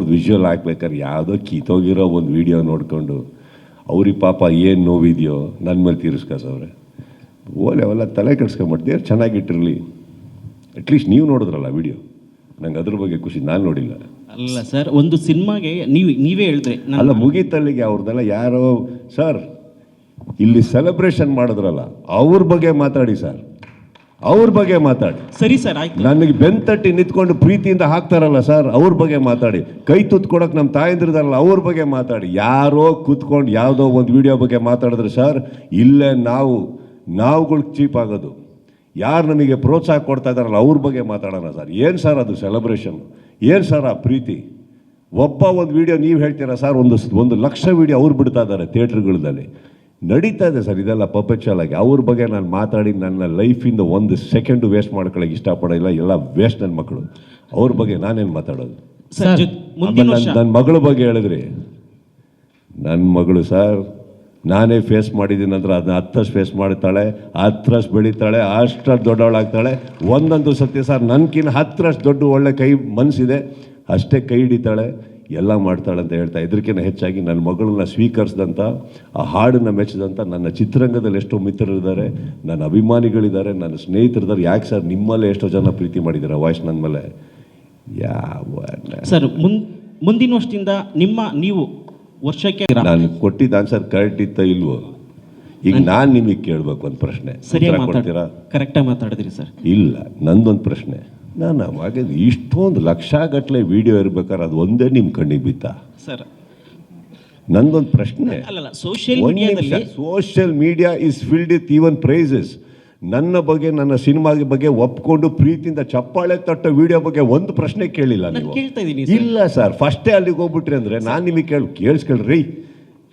ಅವ್ರದ್ದು ವಿಜುವಲ್ ಹಾಕ್ಬೇಕಾದ್ರೆ ಯಾವುದೋ ಕಿತ್ತೋಗಿರೋ ಒಂದು ವೀಡಿಯೋ ನೋಡಿಕೊಂಡು ಅವ್ರಿಗೆ ಪಾಪ ಏನು ನೋವಿದೆಯೋ ನನ್ನ ಮೇಲೆ ತೀರಿಸ್ಕಸವ್ರೆ. ಓಲೆ ಅವೆಲ್ಲ ತಲೆ ಕೆಡ್ಸ್ಕೊಂಬಿಡ್ತೀವಿ, ಚೆನ್ನಾಗಿಟ್ಟಿರಲಿ. ಅಟ್ಲೀಸ್ಟ್ ನೀವು ನೋಡಿದ್ರಲ್ಲ ವಿಡಿಯೋ, ನಂಗೆ ಅದ್ರ ಬಗ್ಗೆ ಖುಷಿ. ನಾನು ನೋಡಿಲ್ಲ. ಅಲ್ಲ ಸರ್, ಒಂದು ಸಿನಿಮಾಗೆ ನೀವೇ ಹೇಳಿದ್ರೆ ಅಲ್ಲ, ಮುಗೀತಲ್ಲಿಗೆ ಅವ್ರದ್ದೆಲ್ಲ ಯಾರೋ ಸರ್ ಇಲ್ಲಿ ಸೆಲೆಬ್ರೇಷನ್ ಮಾಡಿದ್ರಲ್ಲ ಅವ್ರ ಬಗ್ಗೆ ಮಾತಾಡಿ ಸರ್, ಅವ್ರ ಬಗ್ಗೆ ಮಾತಾಡಿ. ಸರಿ ಸರ್, ಆಯ್ತು. ನನಗೆ ಬೆಂತಟ್ಟಿ ನಿಂತ್ಕೊಂಡು ಪ್ರೀತಿಯಿಂದ ಹಾಕ್ತಾರಲ್ಲ ಸರ್, ಅವ್ರ ಬಗ್ಗೆ ಮಾತಾಡಿ. ಕೈ ತುತ್ಕೊಡಕ್ಕೆ ನಮ್ಮ ತಾಯಂದಿರದಾರಲ್ಲ ಅವ್ರ ಬಗ್ಗೆ ಮಾತಾಡಿ. ಯಾರೋ ಕೂತ್ಕೊಂಡು ಯಾವುದೋ ಒಂದು ವಿಡಿಯೋ ಬಗ್ಗೆ ಮಾತಾಡಿದ್ರೆ ಸರ್, ಇಲ್ಲೇ ನಾವುಗಳು ಚೀಪ್ ಆಗೋದು. ಯಾರು ನಮಗೆ ಪ್ರೋತ್ಸಾಹ ಕೊಡ್ತಾ ಇದ್ದಾರಲ್ಲ ಅವ್ರ ಬಗ್ಗೆ ಮಾತಾಡೋಣ ಸರ್. ಏನು ಸರ್ ಅದು ಸೆಲೆಬ್ರೇಷನ್? ಏನು ಸರ್ ಆ ಪ್ರೀತಿ? ಒಬ್ಬ ಒಂದು ವಿಡಿಯೋ ನೀವು ಹೇಳ್ತೀರಾ ಸರ್, ಒಂದು ಲಕ್ಷ ವಿಡಿಯೋ ಅವ್ರು ಬಿಡ್ತಾ ಇದ್ದಾರೆ ಥಿಯೇಟ್ರ್ಗಳಲ್ಲಿ. ನಡೀತಾ ಇದೆ ಸರ್ ಇದೆಲ್ಲ ಪರ್ಪೆಚುವಲ್ ಆಗಿ. ಅವ್ರ ಬಗ್ಗೆ ನಾನು ಮಾತಾಡಿ ನನ್ನ ಲೈಫಿಂದ ಒಂದು ಸೆಕೆಂಡು ವೇಸ್ಟ್ ಮಾಡ್ಕೊಳ್ಳೋಕೆ ಇಷ್ಟಪಡೋಲ್ಲ. ಎಲ್ಲ ವೇಸ್ಟ್ ನನ್ನ ಮಕ್ಕಳು. ಅವ್ರ ಬಗ್ಗೆ ನಾನೇನು ಮಾತಾಡೋದು? ನನ್ನ ಮಗಳ ಬಗ್ಗೆ ಹೇಳಿದ್ರಿ, ನನ್ನ ಮಗಳು ಸರ್ ನಾನೇ ಫೇಸ್ ಮಾಡಿದ್ದೀನಿ ಅಂದ್ರೆ ಅದನ್ನ 10 ಫೇಸ್ ಮಾಡ್ತಾಳೆ, 10 ಬೆಳೀತಾಳೆ, ಅಷ್ಟಷ್ಟು ದೊಡ್ಡವಳಾಗ್ತಾಳೆ. ಒಂದೊಂದು ಸತ್ಯ ಸರ್, ನನಗಿನ್ನ 10 ದೊಡ್ಡ ಒಳ್ಳೆ ಕೈ ಮನಸ್ಸಿದೆ, ಅಷ್ಟೇ ಕೈ ಹಿಡಿತಾಳೆ, ಎಲ್ಲ ಮಾಡ್ತಾಳೆ ಅಂತ ಹೇಳ್ತಾ. ಇದಕ್ಕಿಂತ ಹೆಚ್ಚಾಗಿ ನನ್ನ ಮಗಳನ್ನ ಸ್ವೀಕರಿಸಿದಂಥ, ಆ ಹಾಡನ್ನು ಮೆಚ್ಚಿದಂಥ ನನ್ನ ಚಿತ್ರರಂಗದಲ್ಲಿ ಎಷ್ಟೋ ಮಿತ್ರರಿದ್ದಾರೆ, ನನ್ನ ಅಭಿಮಾನಿಗಳಿದ್ದಾರೆ, ನನ್ನ ಸ್ನೇಹಿತರಿದ್ದಾರೆ. ಯಾಕೆ ಸರ್ ನಿಮ್ಮಲ್ಲೇ ಎಷ್ಟೋ ಜನ ಪ್ರೀತಿ ಮಾಡಿದ್ದಾರೆ ವಾಯ್ಸ್ ನನ್ನ ಮೇಲೆ. ಸರ್ ಮುಂದಿನ ವರ್ಷದಿಂದ ನೀವು ವರ್ಷಕ್ಕೆ ನಾನು ಕೊಟ್ಟಿದ್ದ ಆನ್ಸರ್ ಕರೆಕ್ಟ್ ಇತ್ತ ಇಲ್ವೋ? ಈಗ ನಾನು ನಿಮಗೆ ಕೇಳಬೇಕು ಒಂದು ಪ್ರಶ್ನೆ, ಸರಿಯಾಗಿ ಕೊಡ್ತೀರಾ? ಕರೆಕ್ಟಾಗಿ ಮಾತಾಡಿದ್ರಿ ಸರ್. ಇಲ್ಲ, ನಂದೊಂದು ಪ್ರಶ್ನೆ. ನಾನು ಅವಾಗ ಇಷ್ಟೊಂದು ಲಕ್ಷಗಟ್ಟಲೆ ವಿಡಿಯೋ ಇರ್ಬೇಕಾದ್ರೆ ಅದು ಒಂದೇ ನಿಮ್ಮ ಕಣ್ಣಿಗೆ ಬಿತ್ತಾ ಸರ್? ನಂದೊಂದು ಪ್ರಶ್ನೆ. ಅಲ್ಲ, social media is filled with even prices. ನನ್ನ ಬಗ್ಗೆ, ನನ್ನ ಸಿನಿಮಾಗೆ ಬಗ್ಗೆ ಒಪ್ಕೊಂಡು ಪ್ರೀತಿಯಿಂದ ಚಪ್ಪಾಳೆ ತಟ್ಟೋ ವಿಡಿಯೋ ಬಗ್ಗೆ ಒಂದು ಪ್ರಶ್ನೆ ಕೇಳಿಲ್ಲ ನೀವು. ಇಲ್ಲ ಸರ್, ಫಸ್ಟೇ ಅಲ್ಲಿಗೆ ಹೋಗ್ಬಿಟ್ರಿ ಅಂದರೆ ನಾನು ನಿಮಗೆ ಕೇಳಿಸ್ಕೊಳ್ರಿ.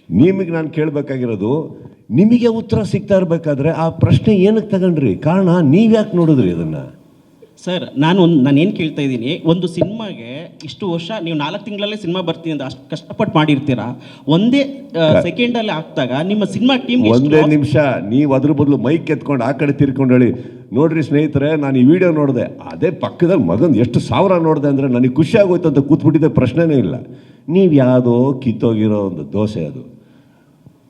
ನಿಮಗೆ ನಾನು ಕೇಳಬೇಕಾಗಿರೋದು, ನಿಮಗೆ ಉತ್ತರ ಸಿಗ್ತಾ ಇರಬೇಕಾದ್ರೆ ಆ ಪ್ರಶ್ನೆ ಏನಕ್ಕೆ ತಗೊಂಡ್ರಿ? ಕಾರಣ ನೀವ್ಯಾಕೆ ನೋಡಿದ್ರಿ ಅದನ್ನು? ಸರ್ ನಾನು ಏನು ಕೇಳ್ತಾ ಇದ್ದೀನಿ, ಒಂದು ಸಿನಿಮಾಗೆ ಇಷ್ಟು ವರ್ಷ ನೀವು 4 ತಿಂಗಳಲ್ಲೇ ಸಿನಿಮಾ ಬರ್ತೀನಿ ಅಂತ ಅಷ್ಟು ಕಷ್ಟಪಟ್ಟು ಮಾಡಿರ್ತೀರಾ. ಒಂದೇ ಸೆಕೆಂಡಲ್ಲಿ ಆಗ್ತಾಗ ನಿಮ್ಮ ಸಿನಿಮಾ ಟೀಮ್ ಒಂದೇ ನಿಮಿಷ ನೀವು ಅದ್ರ ಬದಲು ಮೈಕ್ ಎತ್ಕೊಂಡು ಆ ಕಡೆ ತಿರ್ಕೊಂಡು ಹೇಳಿ, ನೋಡ್ರಿ ಸ್ನೇಹಿತರೆ ನಾನು ಈ ವಿಡಿಯೋ ನೋಡಿದೆ, ಅದೇ ಪಕ್ಕದಲ್ಲಿ ಮಗಂದು ಎಷ್ಟು 1000 ನೋಡಿದೆ ಅಂದರೆ ನನಗೆ ಖುಷಿ ಆಗೋಯ್ತು ಅಂತ ಕೂತ್ಬಿಟ್ಟಿದ್ದೆ, ಪ್ರಶ್ನೆನೇ ಇಲ್ಲ. ನೀವು ಯಾವುದೋ ಕಿತ್ತೋಗಿರೋ ಒಂದು ದೋಸೆ, ಅದು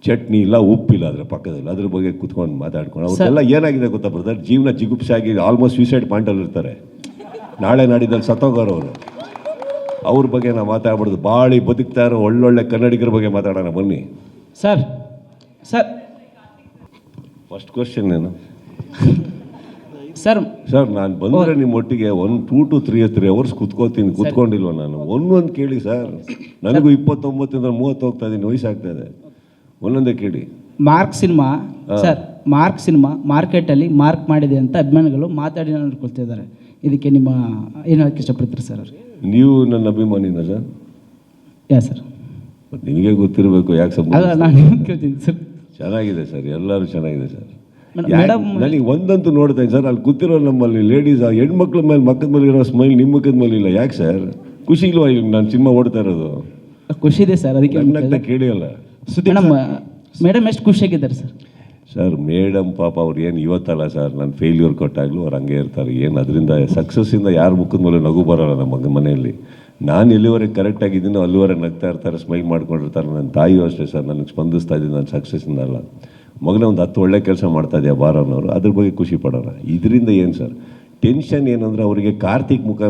ಚಟ್ನಿ ಇಲ್ಲ, ಉಪ್ಪಿಲ್ಲ ಅದರ ಪಕ್ಕದಲ್ಲಿ, ಅದ್ರ ಬಗ್ಗೆ ಕೂತ್ಕೊಂಡು ಮಾತಾಡ್ಕೊಂಡು ಅವ್ರಿಗೆಲ್ಲ ಏನಾಗಿದೆ ಗೊತ್ತಾ ಬ್ರದರ್, ಜೀವನ ಜಿಗುಪ್ಸಾಗಿ ಆಲ್ಮೋಸ್ಟ್ ಸ್ವೀಸೈಡ್ ಪಾಯಿಂಟಲ್ಲಿ ಇರ್ತಾರೆ. ನಾಳೆ ನಾಡಿದ್ದಲ್ಲಿ ಸತ್ತೋಗೋರವರು. ಅವ್ರ ಬಗ್ಗೆ ನಾವು ಮಾತಾಡ್ಬಿಡೋದು. ಬಾಳಿ ಬದುಕ್ತಾ ಇರೋ ಒಳ್ಳೊಳ್ಳೆ ಕನ್ನಡಿಗರ ಬಗ್ಗೆ ಮಾತಾಡೋಣ ಬನ್ನಿ. ಸರ್ ಫಸ್ಟ್ ಕ್ವಶನ್ ಏನು ಸರ್? ನಾನು ಬಂದರೆ ನಿಮ್ಮ ಒಟ್ಟಿಗೆ 1 2 to 3 ಅವರ್ಸ್ ಕೂತ್ಕೊಂಡಿಲ್ವ ನಾನು? ಒಂದೊಂದು ಕೇಳಿ ಸರ್. ನನಗೂ 29 30 ಹೋಗ್ತಾ ಇದ್ದೀನಿ, ವಯಸ್ಸಾಗ್ತಾ ಇದೆ. ಒಂದೊಂದೇ ಕೇಳಿ. ಮಾರ್ಕ್ ಸಿನಿಮಾ ಮಾರ್ಕೆಟಲ್ಲಿ ಮಾರ್ಕ್ ಮಾಡಿದೆ ಅಂತ ಅಭಿಮಾನಿಗಳು ಮಾತಾಡಿ ನೋಡ್ಕೊಳ್ತಿದ್ದಾರೆ. ಇದಕ್ಕೆ ನಿಮ್ಮ ಏನು ಹೇಳಕ್ಕೆ ಇಷ್ಟಪಡ್ತೀರಿ ಸರ್? ನೀವು ನನ್ನ ಅಭಿಮಾನಿನ ಸರ್? ಯಾ ಸರ್? ನಿಮಗೆ ಗೊತ್ತಿರಬೇಕು ಯಾಕೆ ಸಂಬಂಧ. ನಾನು ಕೇಳ್ತೀನಿ ಸರ್. ಚೆನ್ನಾಗಿದೆ ಸರ್, ಎಲ್ಲರೂ ಚೆನ್ನಾಗಿದೆ ಸರ್. ನನಗೆ ಒಂದಂತೂ ನೋಡ್ತೇನೆ ಸರ್, ಅಲ್ಲಿ ಕೂತಿರೋ ನಮ್ಮಲ್ಲಿ ಲೇಡೀಸ್, ಹೆಣ್ಮಕ್ಳ ಮೇಲೆ ಮಕ್ಕದ ಮೇಲೆ ಇರೋ ಸ್ಮೈಲ್ ನಿಮ್ಮ ಮಕ್ಕದ ಮೇಲೆ ಇಲ್ಲ. ಯಾಕೆ ಸರ್? ಖುಷಿ ಇಲ್ವಾ ಈಗ ನಾನು ಸಿನಿಮಾ ಓಡ್ತಾ ಇರೋದು? ಖುಷಿ ಇದೆ ಸರ್, ಅದಕ್ಕೆ ಕೇಳಿ ಅಲ್ಲ. ಮೇಡಮ್ ಎಷ್ಟು ಖುಷಿಯಾಗಿದ್ದಾರೆ ಸರ್? ಸರ್ ಮೇಡಮ್ ಪಾಪ ಅವ್ರು ಏನು ಇವತ್ತಲ್ಲ ಸರ್, ನಾನು ಫೇಲ್ಯೂರ್ ಕೊಟ್ಟಾಗಲೂ ಅವ್ರು ಹಂಗೆ ಇರ್ತಾರೆ. ಏನು ಅದರಿಂದ ಸಕ್ಸಸ್ಸಿಂದ ಯಾರ ಮುಖದ ಮೇಲೆ ನಗು ಬರೋಲ್ಲ ನಮ್ಮ ಮನೆಯಲ್ಲಿ. ನಾನು ಎಲ್ಲಿವರೆಗೆ ಕರೆಕ್ಟಾಗಿದ್ದೀನೋ ಅಲ್ಲಿವರೆಗೆ ನಗ್ತಾ ಇರ್ತಾರೆ, ಸ್ಮೈಲ್ ಮಾಡ್ಕೊಂಡಿರ್ತಾರೆ. ನನ್ನ ತಾಯಿಯೂ ಅಷ್ಟೇ ಸರ್, ನನಗೆ ಸ್ಪಂದಿಸ್ತಾ ಇದ್ದೀನಿ ನಾನು ಸಕ್ಸಸ್ಸಿಂದ ಅಲ್ಲ. ಮಗನೇ ಒಂದು 10 ಒಳ್ಳೆ ಕೆಲಸ ಮಾಡ್ತಾ ಇದೆಯಾ ಬಾರನ್ನೋರು, ಅದ್ರ ಬಗ್ಗೆ ಖುಷಿ ಪಡೋಣ. ಇದರಿಂದ ಏನು ಸರ್ ಟೆನ್ಷನ್ ಏನಂದರೆ ಅವರಿಗೆ ಕಾರ್ತಿಕ್ ಮುಖ